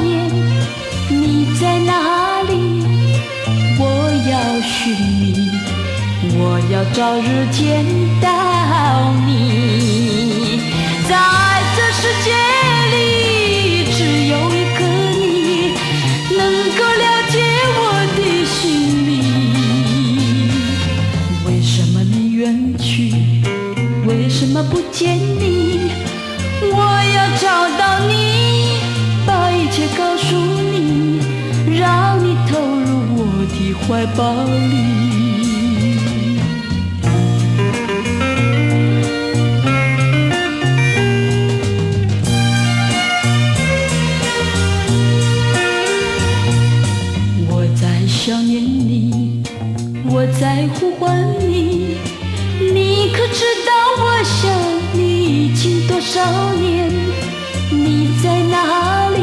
念，你在哪里？我要寻你，我要早日见到你。在这世界里，只有一个你能够了解我的心里。为什么你远去？为什么不见你？我要找到你，把一切告诉你，让你投入我的怀抱里。我在想念你，我在呼唤你，你可知道我想你已经多少年？你在哪里？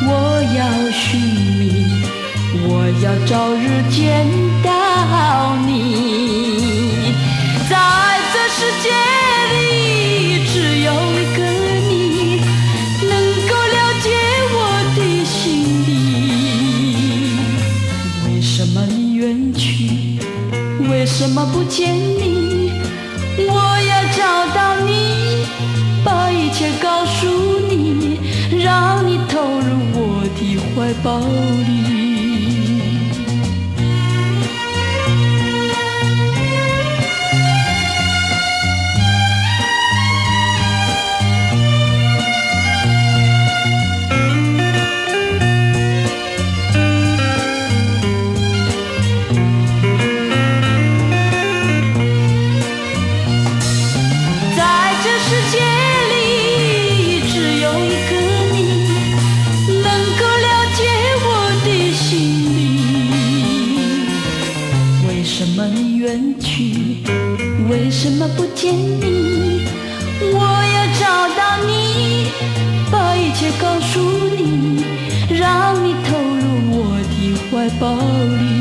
我要寻你，我要早日见到你。在这世界里，只有一个你能够了解我的心里。为什么你远去？为什么不见你？我要找到你，把一切告诉你，让你投入我的怀抱里。为什么不见你？我要找到你，把一切告诉你，让你投入我的怀抱里。